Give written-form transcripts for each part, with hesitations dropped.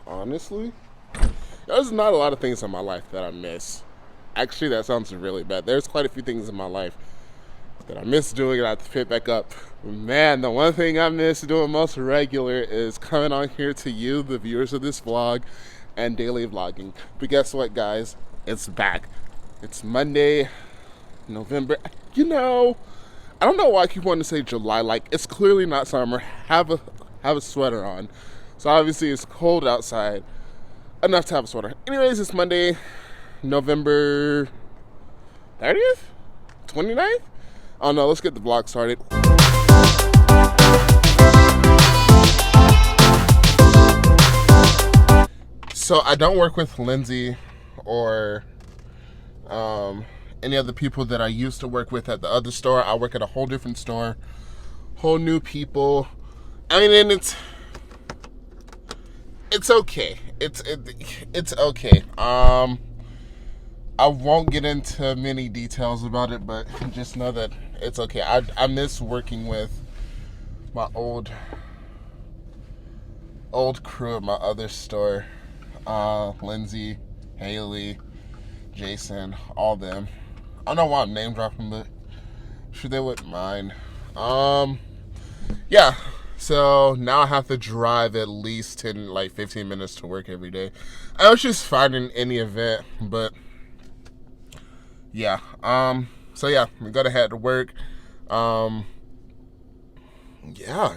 Honestly, there's not a lot of things in my life that I miss. Actually, that sounds really bad. There's quite a few things in my life that I miss doing and I have to pick back up. Man, the one thing I miss doing most regular is coming on here to you, the viewers of this vlog, and daily vlogging. But guess what, guys? It's back. It's Monday, November. I don't know why I keep wanting to say July. Like, it's clearly not summer. Have a sweater on. So obviously it's cold outside. Enough to have a sweater. Anyways, it's Monday, November 30th? 29th? Oh no, let's get the vlog started. So I don't work with Lindsay or any other people that I used to work with at the other store. I work at a whole different store, whole new people. I mean, and it's okay. It's okay. I won't get into many details about it, but just know that it's okay. I miss working with my old crew at my other store. Lindsay, Haley, Jason, all them. I don't know why I'm name dropping, but I'm sure they wouldn't mind. Yeah. So now I have to drive at least 15 minutes to work every day. I was just fine in any event, but yeah. So yeah, we gotta head to work. Yeah,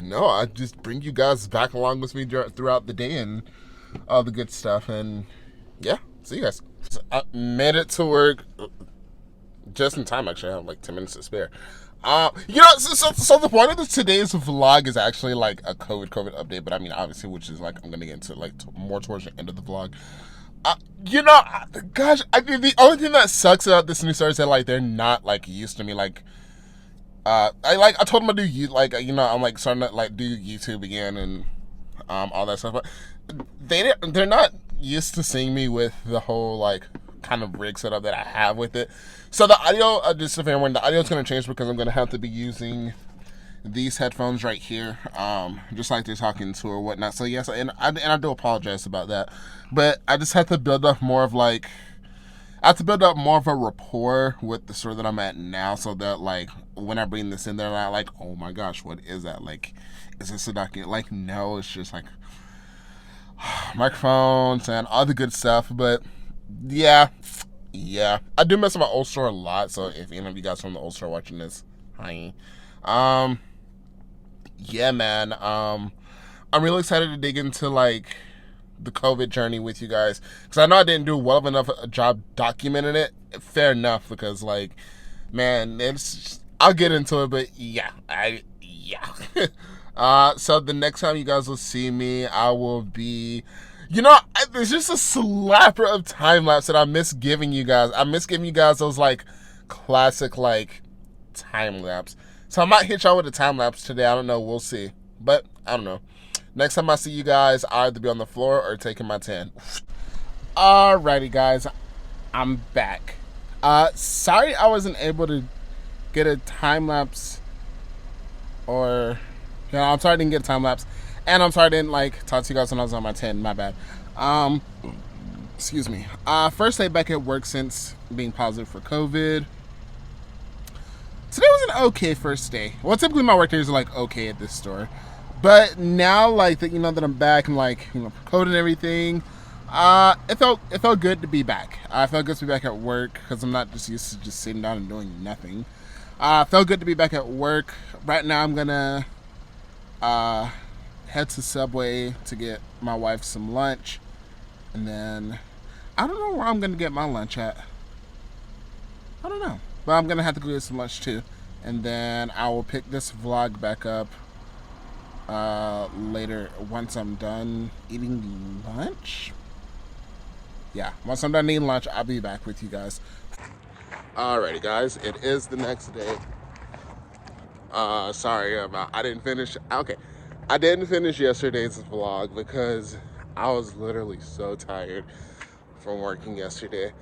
no, I just bring you guys back along with me throughout the day and all the good stuff. And yeah, see you guys. So I made it to work just in time. Actually, I have like 10 minutes to spare. So the point of today's vlog is actually like a COVID update, but I mean, obviously, which is like, I'm gonna get into like more towards the end of the vlog. Gosh, the only thing that sucks about this new start is that like they're not like used to me. Like, I told them to do I'm like starting to like do YouTube again and all that stuff, but they're not used to seeing me with the whole like kind of rig setup that I have with it. So the audio, just a fair warning, the audio is going to change because I'm going to have to be using these headphones right here, just like they're talking to or whatnot. So yes, and I do apologize about that, but I just have to build up more of a rapport with the store that I'm at now, so that like when I bring this in, they're not like, oh my gosh, what is that? Like, is this a document? Like, no, it's just like microphones and all the good stuff. But yeah, I do miss my old store a lot. So if any of you guys from the old store watching this, hi. Yeah, man. I'm really excited to dig into like the COVID journey with you guys, because I know I didn't do well enough a job documenting it. Fair enough, because like, man, I'll get into it, but yeah. So the next time you guys will see me, I will be, there's just a slapper of time lapse that I miss giving you guys. I miss giving you guys those like classic like time lapse. So I might hit y'all with a time lapse today. I don't know. We'll see. But I don't know. Next time I see you guys, I'll either be on the floor or taking my 10. Alrighty, guys. I'm back. Sorry I wasn't able to get a time lapse, or I'm sorry I didn't get a time lapse, and I'm sorry I didn't like talk to you guys when I was on my 10. My bad. Excuse me. First day back at work since being positive for COVID. Today was an okay first day. Well, typically my work days are like okay at this store, but now like that, that I'm back and like code and everything. It felt good to be back. I felt good to be back at work because I'm not just used to just sitting down and doing nothing. Felt good to be back at work. Right now I'm gonna head to Subway to get my wife some lunch, and then I don't know where I'm gonna get my lunch at. I don't know, but I'm gonna have to go get some lunch too, and then I will pick this vlog back up later once I'm done eating lunch. Yeah, once I'm done eating lunch, I'll be back with you guys. Alrighty, guys, it is the next day. Sorry about I didn't finish. Okay, I didn't finish yesterday's vlog because I was literally so tired from working yesterday,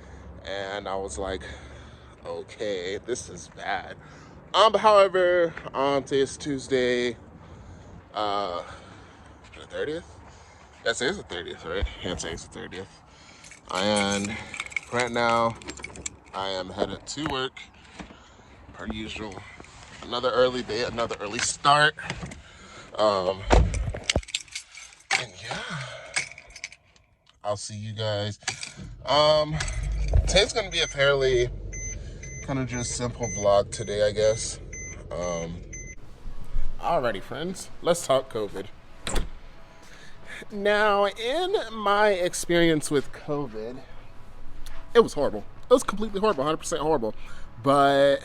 and I was like, okay, this is bad. But however, today is Tuesday, the 30th. That says the 30th, right? Yeah, today's the 30th. And right now, I am headed to work, per usual. Another early day, another early start. Um, and yeah, I'll see you guys. Um, Today's gonna be a fairly kind of just simple vlog today, I guess. Alrighty, friends, let's talk COVID. Now, in my experience with COVID, it was horrible. It was completely horrible, 100% horrible. But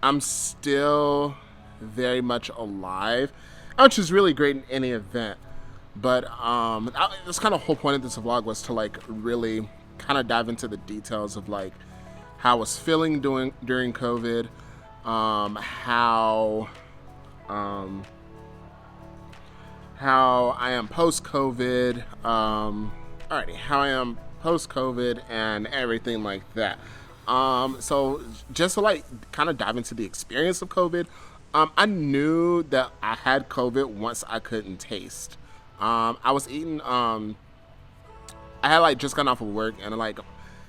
I'm still very much alive, which is really great in any event. But that's kind of the whole point of this vlog, was to like really kind of dive into the details of like how I was feeling during COVID, how I am post COVID, alrighty, how I am post COVID and everything like that. So just to like kind of dive into the experience of COVID, I knew that I had COVID once I couldn't taste. I was eating, I had like just gotten off of work, and like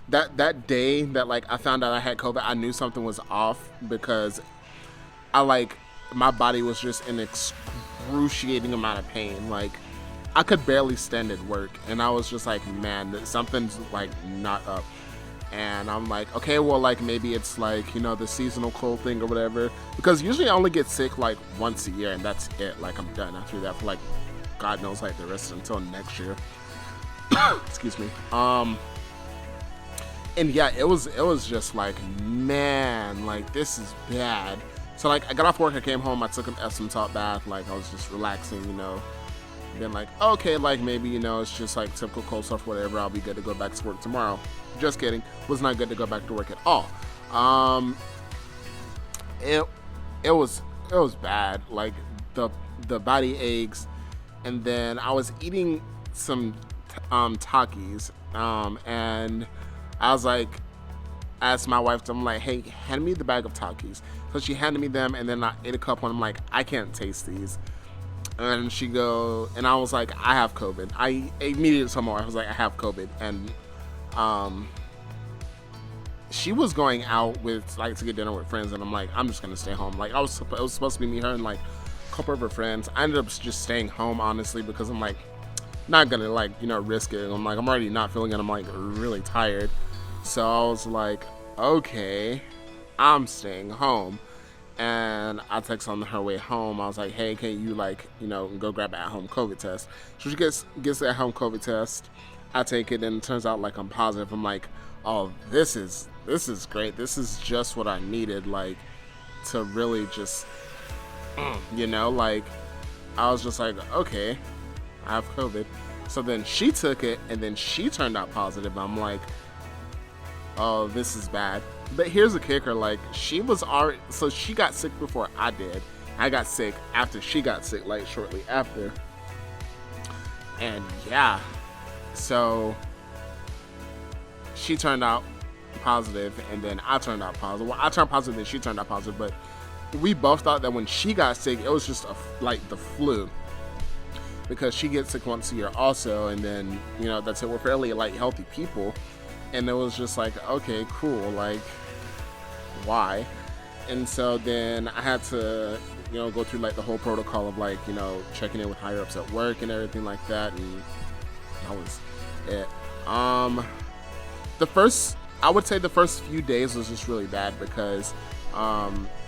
that day that like I found out I had COVID, I knew something was off, because I like my body was just in excruciating amount of pain. Like I could barely stand at work, and I was just like, man, something's like not up. And I'm like, okay, well, like maybe it's like, you know, the seasonal cold thing or whatever, because usually I only get sick like once a year, and that's it. Like I'm done after that for like God knows like the rest until next year. Excuse me. And yeah, it was just like, man, like this is bad. So like I got off work, I came home, I took an Epsom salt bath, like I was just relaxing, you know. Then like, okay, like maybe, you know, it's just like typical cold stuff, whatever, I'll be good to go back to work tomorrow. Just kidding. Was not good to go back to work at all. It was bad. Like the body aches, and then I was eating some Takis, and I was like, asked my wife, I'm like, hey, hand me the bag of Takis. So she handed me them, and then I ate a couple, and I'm like, I can't taste these. And and I was like, I have COVID. I immediately told my wife, I was like, I have COVID. And she was going out with like to get dinner with friends, and I'm like, I'm just gonna stay home. Like it was supposed to be me, her, and like a couple of her friends. I ended up just staying home, honestly, because I'm like not gonna like, you know, risk it. I'm like, I'm already not feeling it. I'm like really tired. So I was like, okay, I'm staying home. And I text on her way home. I was like, hey, can you like, you know, go grab an at-home COVID test? So she gets the at-home COVID test. I take it, and it turns out like I'm positive. I'm like, oh, this is great. This is just what I needed, like to really just, you know, like I was just like, okay, I have COVID. So then she took it, and then she turned out positive. I'm like, oh, this is bad. But here's the kicker, like she was already, so she got sick before I did. I got sick after she got sick, like shortly after. And yeah, so she turned out positive, and then I turned out positive. Well, I turned positive, and she turned out positive, but we both thought that when she got sick, it was just like the flu, because she gets sick once a year also, and then, you know, that's it. We're fairly like healthy people. And it was just like, okay, cool, like, why? And so then I had to, you know, go through like the whole protocol of like, you know, checking in with higher ups at work and everything like that, and that was it. I would say the first few days was just really bad, because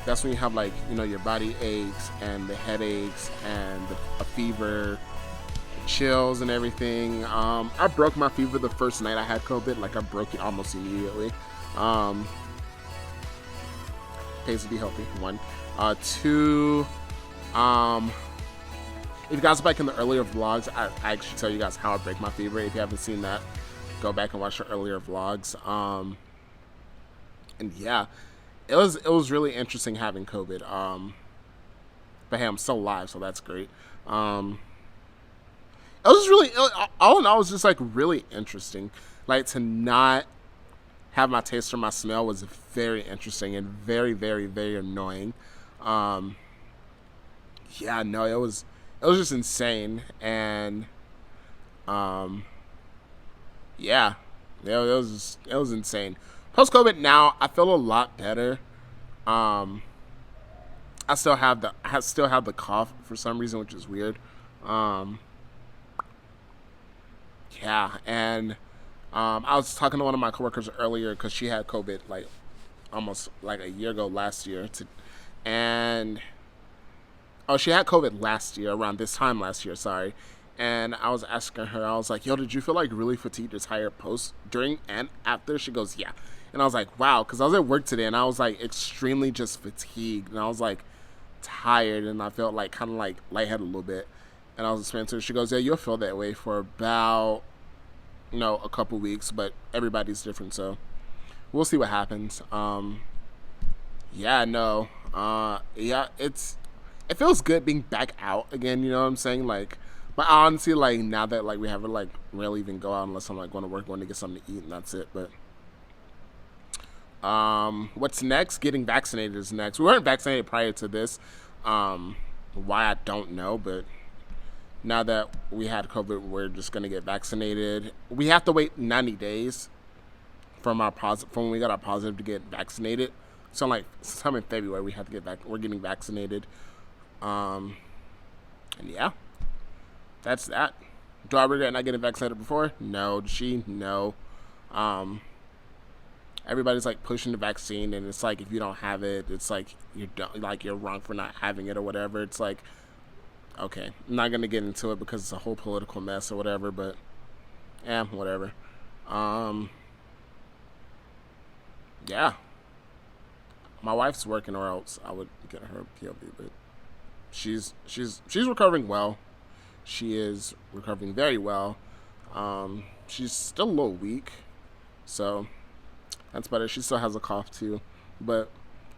that's when you have like, you know, your body aches and the headaches and a fever, chills and everything. I broke my fever the first night I had COVID. Like I broke it almost immediately. Pays to be healthy. 1, 2. If you guys are back in the earlier vlogs, I actually tell you guys how I break my fever. If you haven't seen that, go back and watch the earlier vlogs. And yeah, it was really interesting having COVID. But hey, I'm still alive, so that's great. It was really, all in all, it was just like really interesting. Like to not have my taste or my smell was very interesting and very, very, very annoying. Yeah, no, it was just insane. And Um, yeah, it was insane. Post COVID, now I feel a lot better. Um, I still have the cough for some reason, which is weird. Um, yeah, and I was talking to one of my coworkers earlier because she had COVID like almost like a year ago last year, and oh, she had COVID last year around this time last year. Sorry. And I was asking her, I was like, "Yo, did you feel like really fatigued or tired post during and after?" She goes, "Yeah." And I was like, "Wow," because I was at work today and I was like extremely just fatigued and I was like tired and I felt like kind of like lightheaded a little bit. And I was explaining to her, she goes, "Yeah, you'll feel that way for about a couple weeks, but everybody's different, so we'll see what happens." Yeah, no, yeah, it feels good being back out again. You know what I'm saying? Like, but honestly, like now that like we haven't like really even go out unless I'm like going to work, going to get something to eat, and that's it. But what's next? Getting vaccinated is next. We weren't vaccinated prior to this. Why I don't know, but now that we had COVID, we're just gonna get vaccinated. We have to wait 90 days from from when we got our positive to get vaccinated. So like sometime in February we have to get back. We're getting vaccinated. Um, and yeah, that's that. Do I regret not getting vaccinated before? No. Did she? No. Um, everybody's like pushing the vaccine, and it's like if you don't have it, it's like like you're wrong for not having it or whatever. It's like okay, I'm not gonna get into it because it's a whole political mess or whatever. But yeah, whatever. Um, yeah, my wife's working, or else I would get her POV. But she's recovering well. She is recovering very well. She's still a little weak, so that's better. She still has a cough too, but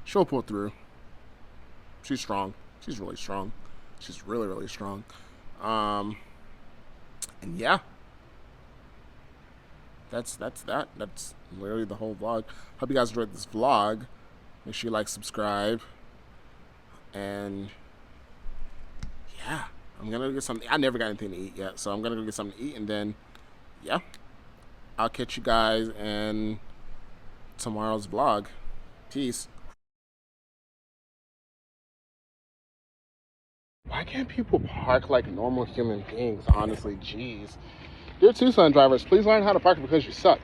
she'll pull through. She's strong. She's really strong. She's really really strong. Um, and yeah, that's that. That's literally the whole vlog. Hope you guys enjoyed this vlog. Make sure you like, subscribe, and yeah, I'm gonna go get something. I never got anything to eat yet, so I'm gonna go get something to eat, and then yeah, I'll catch you guys in tomorrow's vlog. Peace. Why can't people park like normal human beings? Honestly, jeez. Dear Tucson drivers, please learn how to park because you suck.